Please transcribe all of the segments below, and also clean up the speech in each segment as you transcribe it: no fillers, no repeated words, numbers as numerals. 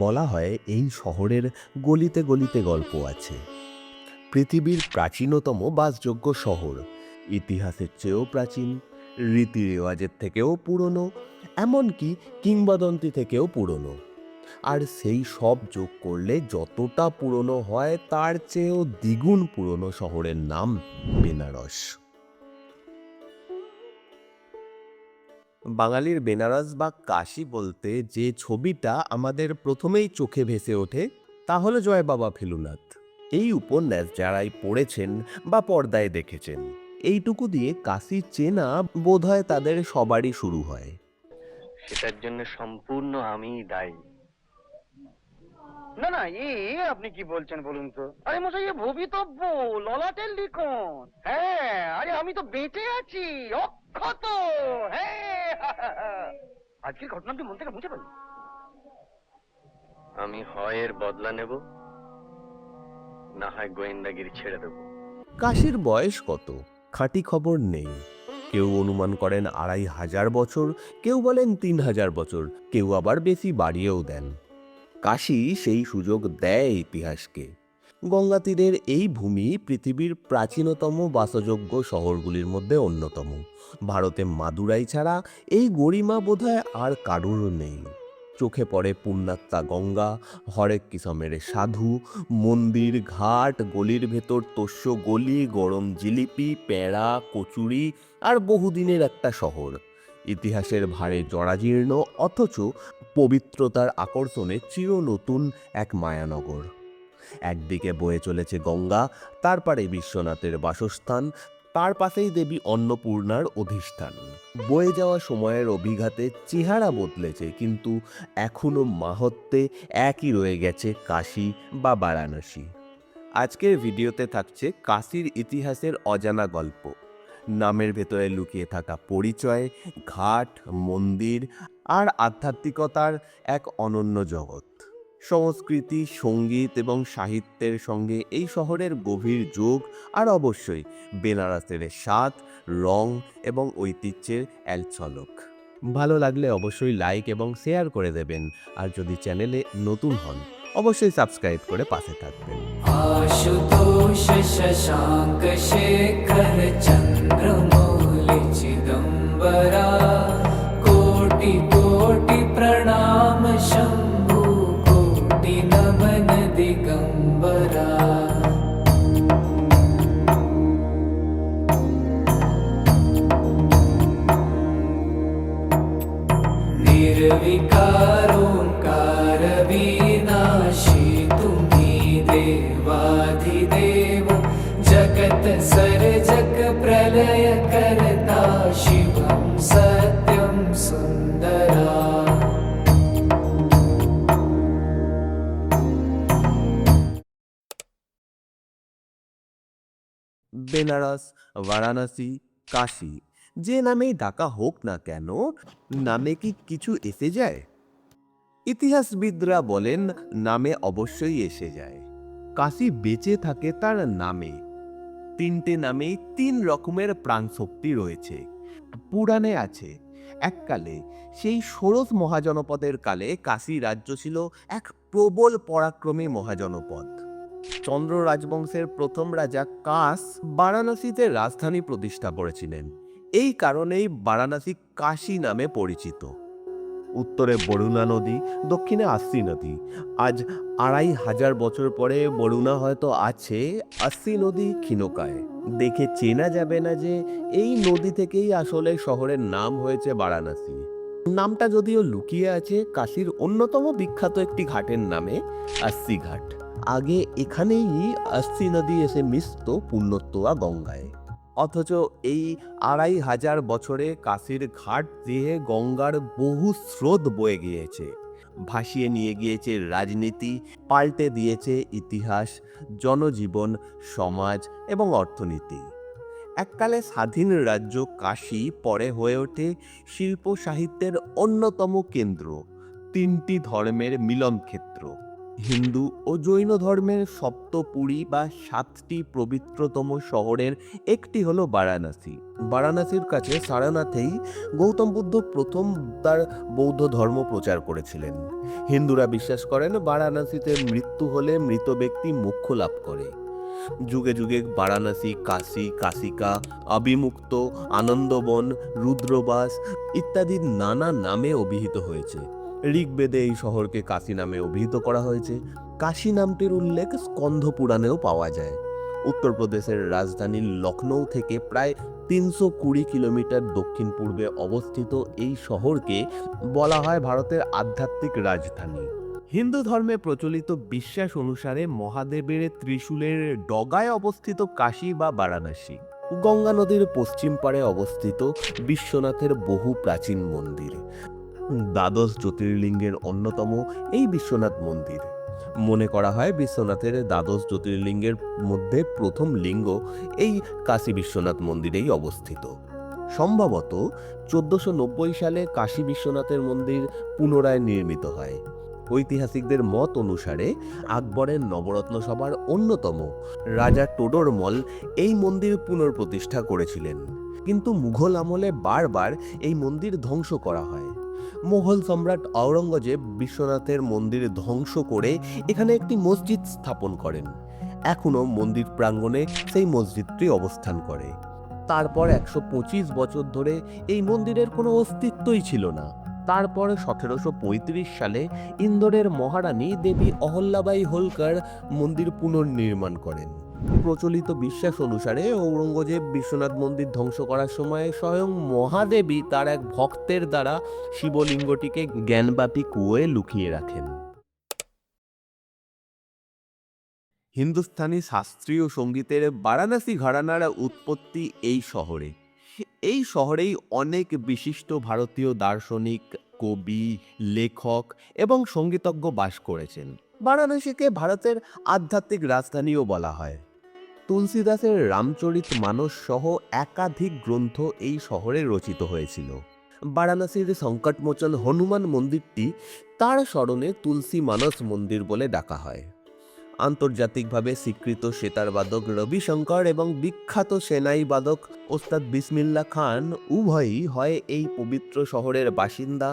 বলা হয় এই শহরের গলিতে গলিতে গল্প আছে। পৃথিবীর প্রাচীনতম বাসযোগ্য শহর, ইতিহাসের চেয়েও প্রাচীন, রীতি রেওয়াজের থেকেও পুরনো, এমনকি কিংবদন্তি থেকেও পুরনো। আর সেই সব যোগ করলে যতটা পুরনো হয় তার চেয়েও দ্বিগুণ পুরনো শহরের নাম বেনারস। বাঙালির বেনারস বা কাশী বলতে যে ছবিটা আমাদের প্রথমেই চোখে ভেসে ওঠে তা হলো জয় বাবা ফেলুনাথ। এই উপন্যাস যারাই পড়েছেন বা পর্দায় দেখেছেন, এইটুকু দিয়ে কাশী চেনা বোধহয় তাদের সবারই শুরু হয়। সেটার জন্য সম্পূর্ণ আমিই দায়ী। না না, আপনি কি বলছেন বলুন তো? আরে মশাই, ভবিতব্য, ললাটের লিখন। হ্যাঁ, আরে আমি তো বেঁচে আছি, অক্ষত। হ্যাঁ, আজকের ঘটনাটি মন থেকে মুছে ফেলুন। আমি হয় এর বদলা নেব, না হয় গোয়েন্দাগিরি ছেড়ে দেবো। কাশীর বয়স কত খাঁটি খবর নেই। কেউ অনুমান করেন ২৫০০ বছর, কেউ বলেন ৩০০০ বছর, কেউ আবার বেশি বাড়িয়েও দেন। কাশী সেই সুযোগ দেয় ইতিহাসকে। গঙ্গা তীরের এই ভূমি পৃথিবীর প্রাচীনতম বাসযোগ্য শহরগুলির মধ্যে অন্যতম। ভারতে মাদুরাই ছাড়া এই গরিমা বোধহয় আর কারুর নেই। চোখে পড়ে পুণ্যাত্মা গঙ্গা, হরেক কিসমের সাধু, মন্দির, ঘাট, গলির ভেতর তোষ্য গলি, গরম জিলিপি, প্যাঁড়া, কচুরি, আর বহুদিনের একটা শহর। ইতিহাসের ভারে জরাজীর্ণ, অথচ পবিত্রতার আকর্ষণে চির নতুন এক মায়ানগর। একদিকে বয়ে চলেছে গঙ্গা, তার পারে বিশ্বনাথের বাসস্থান, তার পাশেই দেবী অন্নপূর্ণার অধিষ্ঠান। বয়ে যাওয়া সময়ের অভিঘাতে চেহারা বদলেছে, কিন্তু এখনো মাহাত্ম্যে একই রয়ে গেছে কাশী বা বারাণসী। আজকের ভিডিওতে থাকছে কাশীর ইতিহাসের অজানা গল্প, নামের ভেতরে লুকিয়ে থাকা পরিচয়, ঘাট, মন্দির আর আধ্যাত্মিকতার এক অনন্য জগৎ। সংস্কৃতি, সঙ্গীত এবং সাহিত্যের সঙ্গে এই শহরের গভীর যোগ, আর অবশ্যই বেনারসের স্বাদ, রং এবং ঐতিহ্যের এক ঝলক। ভালো লাগলে অবশ্যই লাইক এবং শেয়ার করে দেবেন, আর যদি চ্যানেলে নতুন হন অবশ্যই সাবস্ক্রাইব করে পাশে থাকবেন। आशुतोष शशांक शेखर चंद्रमौलि चिदंबरा कोटि कोटि प्रणाम शंभु कोटि नमन दिगंबरा। निर्विकारोंकार विनाशी तुम्ही देवाधिदेव, जगत सर्जक प्रलय करता शिवं सत्यं सुंदरा। বেনারস, বারাণসী, কাশী, যে নামেই ডাকা হোক না কেন, নামে কি কিছু এসে যায়? ইতিহাসবিদরা বলেন নামে অবশ্যই এসে যায়। কাশী বেঁচে থাকে তার নামে। তিনটে নামেই তিন রকমের প্রাণশক্তি রয়েছে। পুরাণে আছে, এককালে সেই ষোড়শ মহাজনপদের কালে কাশী রাজ্য ছিল এক প্রবল পরাক্রমী মহাজনপদ। চন্দ্র রাজবংশের প্রথম রাজা কাস বারাণসীতে রাজধানী প্রতিষ্ঠা করেছিলেন। এই কারণেই বারাণসী কাশী নামে পরিচিত। উত্তরে বরুণা নদী, দক্ষিণে আস্সি নদী। আজ ২৫০০ বছর পরে বরুণা হয়তো আছে, আস্সি নদী ক্ষীণকায়। দেখে চেনা যাবে না যে এই নদী থেকেই আসলে শহরের নাম হয়েছে বারাণসী। নামটা যদিও লুকিয়ে আছে কাশীর অন্যতম বিখ্যাত একটি ঘাটের নামে, আস্সি ঘাট। আগে এখানেই আস্সি নদী এসে মিশত পুণ্যতোয়া গঙ্গায়। অথচ এই ২৫০০ বছরে কাশীর ঘাট দিয়ে গঙ্গার বহু স্রোত বয়ে গিয়েছে, ভাসিয়ে নিয়ে গিয়েছে রাজনীতি, পাল্টে দিয়েছে ইতিহাস, জনজীবন, সমাজ এবং অর্থনীতি। এককালে স্বাধীন রাজ্য কাশী পরে হয়ে ওঠে শিল্প সাহিত্যের অন্যতম কেন্দ্র, তিনটি ধর্মের মিলন ক্ষেত্র। হিন্দু ও জৈন ধর্মের সপ্তপুরী বা 7টি পবিত্রতম শহরের একটি হলো বারাণসী। বারাণসীর কাছে সারনাথেই গৌতম বুদ্ধ প্রথম তার বৌদ্ধ ধর্ম প্রচার করেছিলেন। হিন্দুরা বিশ্বাস করেন বারাণসীতে মৃত্যু হলে মৃত ব্যক্তি মোক্ষ লাভ করে। যুগে যুগে বারাণসী কাশী, কাশিকা, অবিমুক্ত, আনন্দবন, রুদ্রবাস ইত্যাদি নানা নামে অভিহিত হয়েছে। ঋগ্বেদে এই শহরকে কাশী নামে অভিহিত করা হয়েছে। কাশী নামটির উল্লেখ স্কন্ধ পুরাণেও পাওয়া যায়। উত্তরপ্রদেশের রাজধানী লখনৌ থেকে প্রায় 320 কিলোমিটার দক্ষিণ পূর্বে অবস্থিত এই শহরকে বলা হয় ভারতের আধ্যাত্মিক রাজধানী। হিন্দু ধর্মে প্রচলিত বিশ্বাস অনুসারে মহাদেবের ত্রিশূলের ডগায় অবস্থিত কাশী বা বারাণসী। গঙ্গা নদীর পশ্চিম পাড়ে অবস্থিত বিশ্বনাথের বহু প্রাচীন মন্দির। দ্বাদশ জ্যোতির্লিঙ্গের অন্যতম এই বিশ্বনাথ মন্দির। মনে করা হয় বিশ্বনাথের দ্বাদশ জ্যোতির্লিঙ্গের মধ্যে প্রথম লিঙ্গ এই কাশী বিশ্বনাথ মন্দিরেই অবস্থিত। সম্ভবত 1490 সালে কাশী বিশ্বনাথের মন্দির পুনরায় নির্মিত হয়। ঐতিহাসিকদের মত অনুসারে আকবরের নবরত্ন সভার অন্যতম রাজা টোডরমল এই মন্দির পুনঃপ্রতিষ্ঠা করেছিলেন, কিন্তু মুঘল আমলে বারবার এই মন্দির ধ্বংস করা হয়। মুঘল সম্রাট আওরঙ্গজেব বিশ্বনাথের মন্দির ধ্বংস করে এখানে একটি মসজিদ স্থাপন করেন। এখনও মন্দির প্রাঙ্গণে সেই মসজিদটি অবস্থান করে। তারপর 125 বছর ধরে এই মন্দিরের কোনো অস্তিত্বই ছিল না। তারপর 1735 সালে ইন্দোরের মহারানী দেবী অহল্যাবাই হোলকার মন্দির পুনর্নির্মাণ করেন। প্রচলিত বিশ্বাস অনুসারে ঔরঙ্গজেব বিশ্বনাথ মন্দির ধ্বংস করার সময় স্বয়ং মহাদেবী তার এক ভক্তের দ্বারা শিবলিঙ্গটিকে জ্ঞানব্যাপী কুয়োয় লুকিয়ে রাখেন। হিন্দুস্তানি শাস্ত্রীয় সঙ্গীতের বারাণসী ঘরানার উৎপত্তি এই শহরে। এই শহরেই অনেক বিশিষ্ট ভারতীয় দার্শনিক, কবি, লেখক এবং সঙ্গীতজ্ঞ বাস করেছেন। বারাণসীকে ভারতের আধ্যাত্মিক রাজধানীও বলা হয়। তুলসীদাসের রামচরিত মানস সহ একাধিক গ্রন্থ এই শহরে রচিত হয়েছিল। বারাণসীর সংকটমোচন হনুমান মন্দিরটি তার স্মরণে তুলসী মানস মন্দির বলে ডাকা হয়। আন্তর্জাতিকভাবে স্বীকৃত সেতারবাদক রবিশঙ্কর এবং বিখ্যাত সেনাই বাদক ওস্তাদ বিসমিল্লাহ খান উভয়ই হয় এই পবিত্র শহরের বাসিন্দা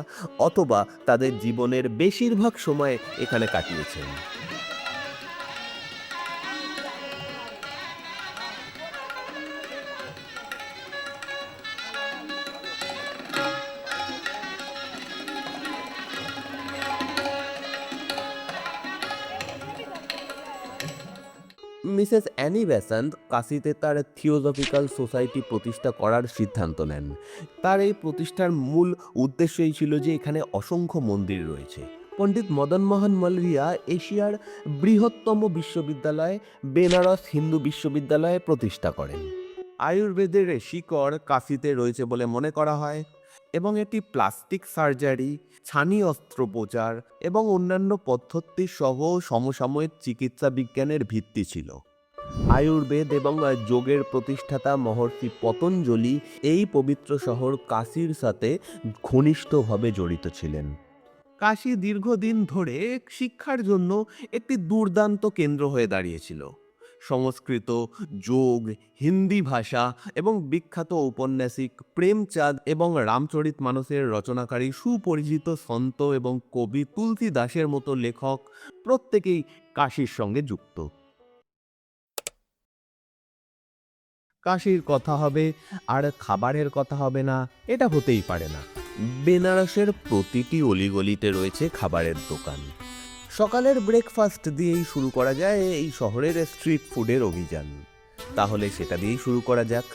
অথবা তাদের জীবনের বেশিরভাগ সময় এখানে কাটিয়েছেন। মিসেস অ্যানি বেসান্ত কাশীতে তার থিওসফিক্যাল সোসাইটি প্রতিষ্ঠা করার সিদ্ধান্ত নেন। তার এই প্রতিষ্ঠার মূল উদ্দেশ্যই ছিল যে এখানে অসংখ্য মন্দির রয়েছে। পণ্ডিত মদন মোহন মালভিয়া এশিয়ার বৃহত্তম বিশ্ববিদ্যালয় বেনারস হিন্দু বিশ্ববিদ্যালয় প্রতিষ্ঠা করেন। আয়ুর্বেদের শিকড় কাশীতে রয়েছে বলে মনে করা হয় এবং এটি প্লাস্টিক সার্জারি, ছানি অস্ত্রোপচার এবং অন্যান্য পদ্ধতি সহ সমসাময়িক চিকিৎসা বিজ্ঞানের ভিত্তি ছিল। আয়ুর্বেদ এবং যোগের প্রতিষ্ঠাতা মহর্ষি পতঞ্জলি এই পবিত্র শহর কাশীর সাথে ঘনিষ্ঠভাবে জড়িত ছিলেন। কাশী দীর্ঘদিন ধরে শিক্ষার জন্য একটি দুর্দান্ত কেন্দ্র হয়ে দাঁড়িয়েছিল। সংস্কৃত, যোগ, হিন্দি ভাষা এবং বিখ্যাত ঔপন্যাসিক প্রেমচাঁদ এবং রামচরিত মানসের রচনাকারী সুপরিচিত সন্ত এবং কবি তুলসী দাসের মতো লেখক প্রত্যেকেই কাশীর সঙ্গে যুক্ত। কাশীর কথা হবে আর খাবারের কথা হবে না, এটা হতেই পারে না। বেনারসের প্রতিটি অলিগলিতে রয়েছে খাবারের দোকান। সকালের ব্রেকফাস্ট দিয়েই শুরু করা যায় এই শহরের স্ট্রিট ফুডের অভিযান। তাহলে সেটা দিয়েই শুরু করা যাক।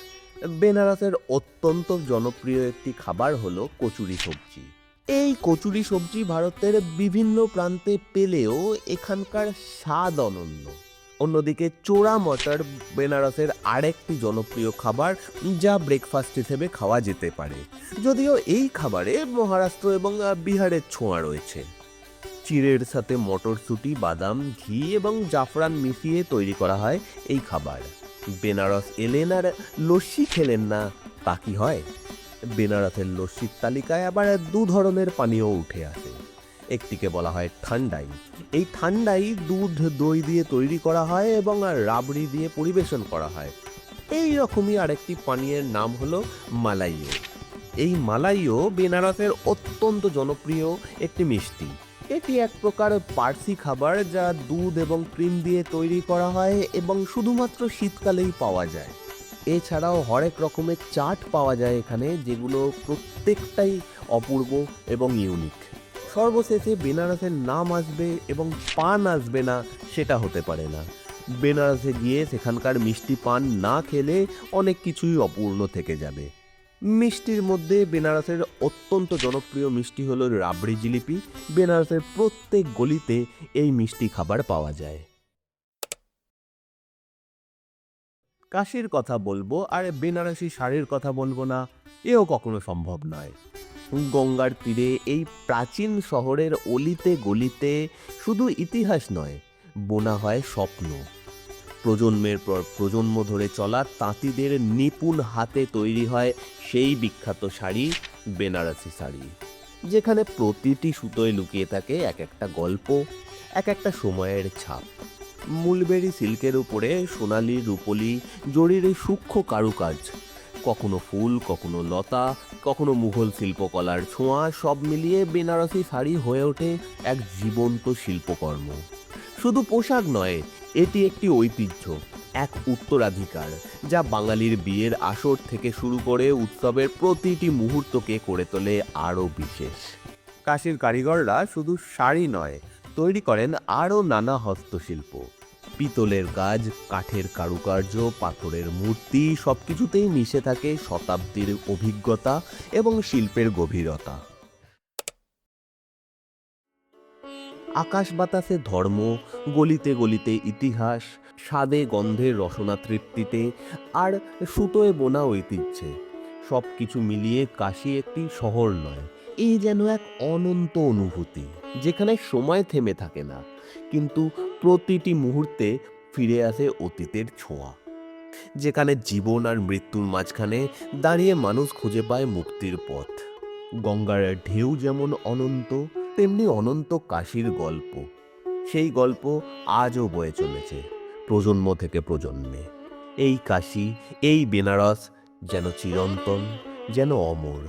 বেনারসের অত্যন্ত জনপ্রিয় একটি খাবার হলো কচুরি সবজি। এই কচুরি সবজি ভারতের বিভিন্ন প্রান্তে পেলেও এখানকার স্বাদ অনন্য। অন্যদিকে চোরা মটর বেনারসের আরেকটি জনপ্রিয় খাবার, যা ব্রেকফাস্ট হিসেবে খাওয়া যেতে পারে, যদিও এই খাবারে মহারাষ্ট্র এবং বিহারের ছোঁয়া রয়েছে। চিড়ের সাথে মটরশুঁটি, বাদাম, ঘি এবং জাফরান মিশিয়ে তৈরি করা হয় এই খাবার। বেনারস এলেন আর লস্যি খেলেন না, তা কি হয়? বেনারসের লস্যির তালিকায় আবার 2 ধরনের পানীয় উঠে আসে। একটিকে বলা হয় ঠান্ডাই। এই ঠান্ডাই দুধ দই দিয়ে তৈরি করা হয় এবং রাবড়ি দিয়ে পরিবেশন করা হয়। এই রকমই আরেকটি পানীয়ের নাম হলো মালাইও। এই মালাইও বেনারসের অত্যন্ত জনপ্রিয় একটি মিষ্টি। এটি এক প্রকার পার্সি খাবার যা দুধ এবং ক্রিম দিয়ে তৈরি করা হয় এবং শুধুমাত্র শীতকালেই পাওয়া যায়। এছাড়াও হরেক রকমের চাট পাওয়া যায় এখানে, যেগুলো প্রত্যেকটাই অপূর্ব এবং ইউনিক। সর্বশেষে বেনারসের নাম আসবে এবং পান আসবে না, সেটা হতে পারে না। বেনারসে গিয়ে সেখানকার মিষ্টি পান না খেলে অনেক কিছুই অপূর্ণ থেকে যাবে। মিষ্টির মধ্যে বেনারসের অত্যন্ত জনপ্রিয় মিষ্টি হলো রাবড়ি জিলিপি। বেনারসের প্রত্যেক গলিতে এই মিষ্টি খাবার পাওয়া যায়। কাশীর কথা বলবো আর বেনারসি শাড়ির কথা বলবো না, এও কখনো সম্ভব নয়। গঙ্গার তীরে এই প্রাচীন শহরের অলিতে গলিতে শুধু ইতিহাস নয়, বোনা হয় স্বপ্ন। প্রজন্মের পর প্রজন্ম ধরে চলা তাঁতিদের নিপুণ হাতে তৈরি হয় সেই বিখ্যাত শাড়ি, বেনারসি শাড়ি, যেখানে প্রতিটি সুতোয় লুকিয়ে থাকে এক একটা গল্প, এক একটা সময়ের ছাপ। মুলবেরি সিল্কের উপরে সোনালি রূপলি জরির সূক্ষ্ম কারুকাজ, কখনো ফুল, কখনো লতা, কখনো মুঘল শিল্পকলার ছোঁয়া, সব মিলিয়ে বেনারসি শাড়ি হয়ে ওঠে এক জীবন্ত শিল্পকর্ম। শুধু পোশাক নয়, এটি একটি ঐতিহ্য, এক উত্তরাধিকার, যা বাঙালির বিয়ের আসর থেকে শুরু করে উৎসবের প্রতিটি মুহূর্তকে করে তোলে আরও বিশেষ। কাশীর কারিগররা শুধু শাড়ি নয়, তৈরি করেন আরও নানা হস্তশিল্প। পিতলের কাজ, কাঠের কারুকার্য, পাথরের মূর্তি, সবকিছুতেই মিশে থাকে শতাব্দীর অভিজ্ঞতা এবং শিল্পের গভীরতা। আকাশ বাতাসে ধর্ম, গলিতে গলিতে ইতিহাস, স্বাদে গন্ধের রসনা তৃপ্তিতে আর সুতোয় বোনা ঐতিহ্যে, সব কিছু মিলিয়ে কাশী একটি শহর নয়, এই যেন এক অনন্ত অনুভূতি, যেখানে সময় থেমে থাকে না, কিন্তু প্রতিটি মুহূর্তে ফিরে আসে অতীতের ছোঁয়া। যেখানে জীবন আর মৃত্যুর মাঝখানে দাঁড়িয়ে মানুষ খুঁজে পায় মুক্তির পথ। গঙ্গার ঢেউ যেমন অনন্ত, তেমনি অনন্ত কাশীর গল্প। সেই গল্প আজও বয়ে চলেছে প্রজন্ম থেকে প্রজন্মে। এই কাশী, এই বেনারস যেন চিরন্তন, যেন অমর।